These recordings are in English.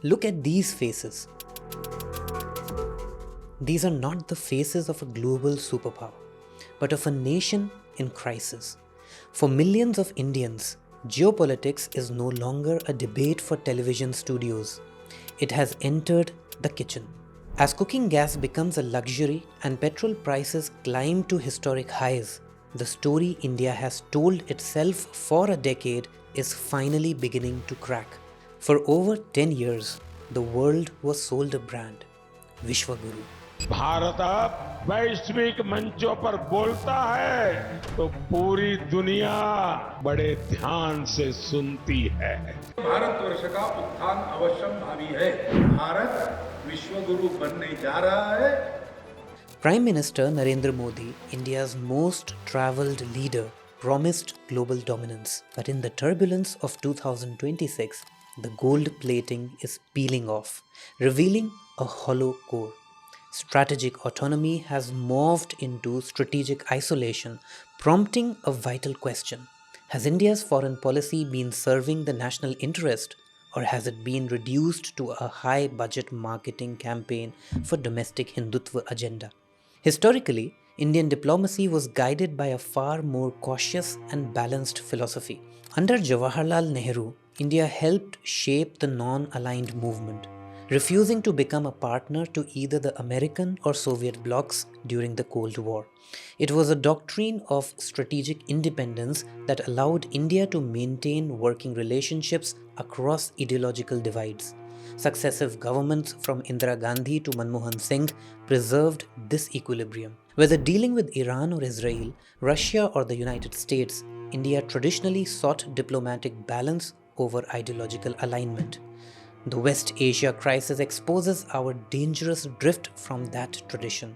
Look at these faces. These are not the faces of a global superpower, but of a nation in crisis. For millions of Indians, geopolitics is no longer a debate for television studios. It has entered the kitchen. As cooking gas becomes a luxury and petrol prices climb to historic highs, the story India has told itself for a decade is finally beginning to crack. For over 10 years, the world was sold a brand, Vishwaguru. Bharat अब वैश्विक मंचों पर बोलता है तो पूरी दुनिया बड़े ध्यान से सुनती है। भारतवर्ष का उत्थान अवश्यम भावी है। भारत विश्वगुरु बनने जा रहा है। Prime Minister Narendra Modi, India's most travelled leader, promised global dominance. But in the turbulence of 2026, the gold plating is peeling off, revealing a hollow core. Strategic autonomy has morphed into strategic isolation, prompting a vital question. Has India's foreign policy been serving the national interest, or has it been reduced to a high-budget marketing campaign for domestic Hindutva agenda? Historically, Indian diplomacy was guided by a far more cautious and balanced philosophy. Under Jawaharlal Nehru, India helped shape the non-aligned movement, refusing to become a partner to either the American or Soviet blocs during the Cold War. It was a doctrine of strategic independence that allowed India to maintain working relationships across ideological divides. Successive governments from Indira Gandhi to Manmohan Singh preserved this equilibrium. Whether dealing with Iran or Israel, Russia or the United States, India traditionally sought diplomatic balance over ideological alignment. The West Asia crisis exposes our dangerous drift from that tradition.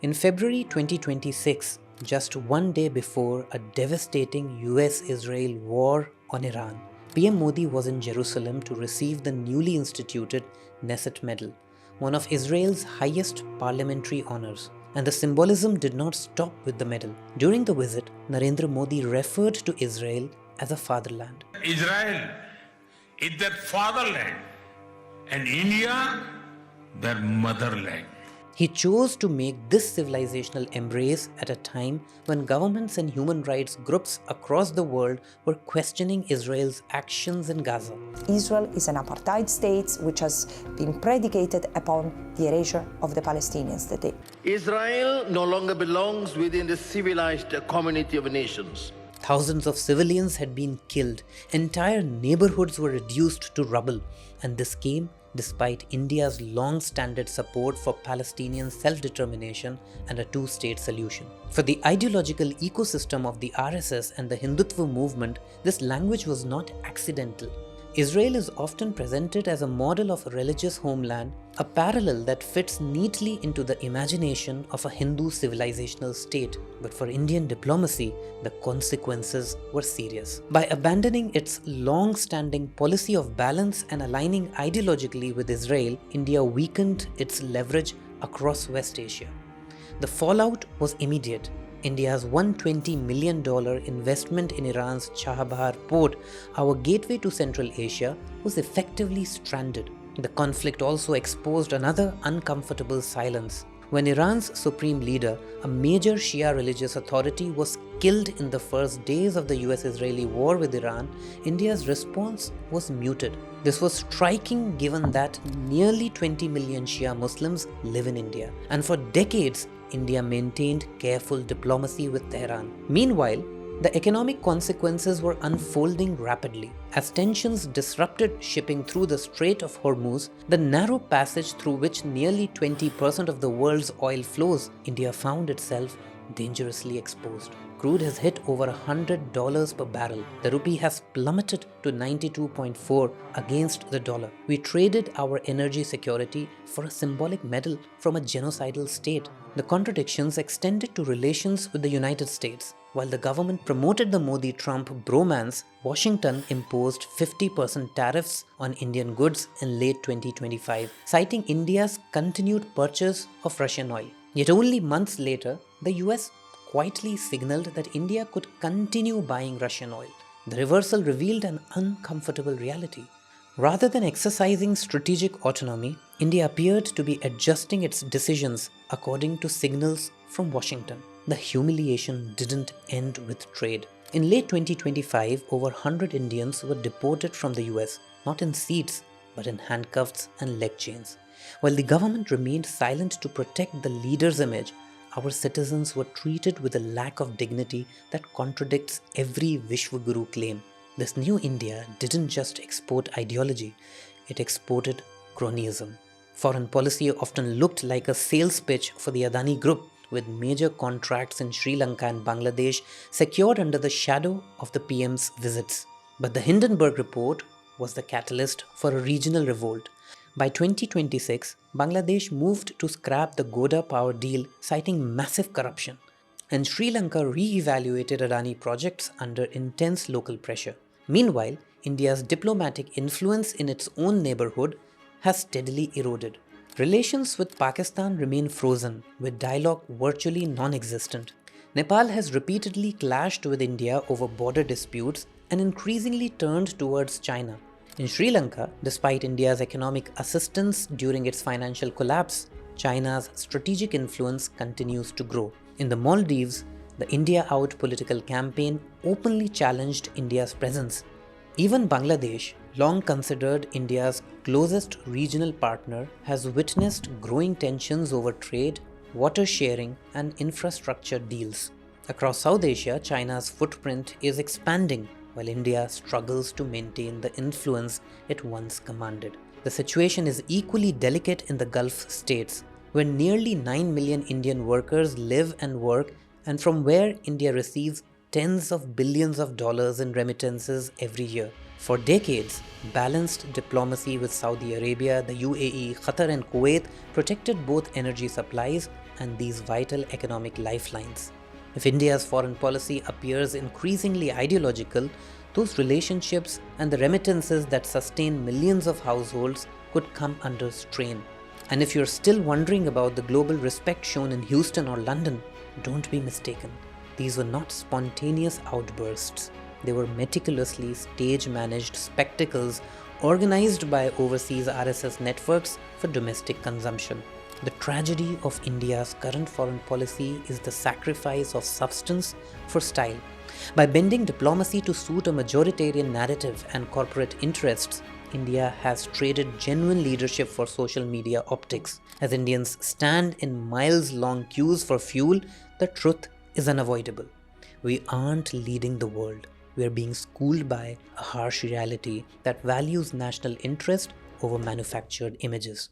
In February 2026, just one day before a devastating US-Israel war on Iran, PM Modi was in Jerusalem to receive the newly instituted Knesset Medal, one of Israel's highest parliamentary honors. And the symbolism did not stop with the medal. During the visit, Narendra Modi referred to Israel as a fatherland. Israel is their fatherland and India their motherland. He chose to make this civilizational embrace at a time when governments and human rights groups across the world were questioning Israel's actions in Gaza. Israel is an apartheid state which has been predicated upon the erasure of the Palestinian state. Israel no longer belongs within the civilized community of nations. Thousands of civilians had been killed, entire neighborhoods were reduced to rubble, and this came despite India's long-standing support for Palestinian self-determination and a two-state solution. For the ideological ecosystem of the RSS and the Hindutva movement, this language was not accidental. Israel is often presented as a model of a religious homeland, a parallel that fits neatly into the imagination of a Hindu civilizational state. But for Indian diplomacy, the consequences were serious. By abandoning its long-standing policy of balance and aligning ideologically with Israel, India weakened its leverage across West Asia. The fallout was immediate. India's $120 million investment in Iran's Chabahar port, our gateway to Central Asia, was effectively stranded. The conflict also exposed another uncomfortable silence. When Iran's supreme leader, a major Shia religious authority, was killed in the first days of the US-Israeli war with Iran, India's response was muted. This was striking given that nearly 20 million Shia Muslims live in India, and for decades, India maintained careful diplomacy with Tehran. Meanwhile, the economic consequences were unfolding rapidly. As tensions disrupted shipping through the Strait of Hormuz, the narrow passage through which nearly 20% of the world's oil flows, India found itself dangerously exposed. Crude has hit over $100 per barrel. The rupee has plummeted to 92.4 against the dollar. We traded our energy security for a symbolic medal from a genocidal state. The contradictions extended to relations with the United States. While the government promoted the Modi-Trump bromance, Washington imposed 50% tariffs on Indian goods in late 2025, citing India's continued purchase of Russian oil. Yet only months later, the US quietly signaled that India could continue buying Russian oil. The reversal revealed an uncomfortable reality. Rather than exercising strategic autonomy, India appeared to be adjusting its decisions according to signals from Washington. The humiliation didn't end with trade. In late 2025, over 100 Indians were deported from the US, not in seats, but in handcuffs and leg chains. While the government remained silent to protect the leader's image, our citizens were treated with a lack of dignity that contradicts every Vishwaguru claim. This new India didn't just export ideology, it exported cronyism. Foreign policy often looked like a sales pitch for the Adani Group, with major contracts in Sri Lanka and Bangladesh secured under the shadow of the PM's visits. But the Hindenburg Report was the catalyst for a regional revolt. By 2026, Bangladesh moved to scrap the Goda power deal, citing massive corruption. And Sri Lanka re-evaluated Adani projects under intense local pressure. Meanwhile, India's diplomatic influence in its own neighborhood has steadily eroded. Relations with Pakistan remain frozen, with dialogue virtually non-existent. Nepal has repeatedly clashed with India over border disputes and increasingly turned towards China. In Sri Lanka, despite India's economic assistance during its financial collapse, China's strategic influence continues to grow. In the Maldives, the India Out political campaign openly challenged India's presence. Even Bangladesh, long considered India's closest regional partner, has witnessed growing tensions over trade, water sharing, and infrastructure deals. Across South Asia, China's footprint is expanding, while India struggles to maintain the influence it once commanded. The situation is equally delicate in the Gulf states, where nearly 9 million Indian workers live and work, and from where India receives tens of billions of dollars in remittances every year. For decades, balanced diplomacy with Saudi Arabia, the UAE, Qatar and Kuwait protected both energy supplies and these vital economic lifelines. If India's foreign policy appears increasingly ideological, those relationships and the remittances that sustain millions of households could come under strain. And if you're still wondering about the global respect shown in Houston or London, don't be mistaken. These were not spontaneous outbursts. They were meticulously stage-managed spectacles organized by overseas RSS networks for domestic consumption. The tragedy of India's current foreign policy is the sacrifice of substance for style. By bending diplomacy to suit a majoritarian narrative and corporate interests, India has traded genuine leadership for social media optics. As Indians stand in miles-long queues for fuel, the truth is unavoidable. We aren't leading the world. We are being schooled by a harsh reality that values national interest over manufactured images.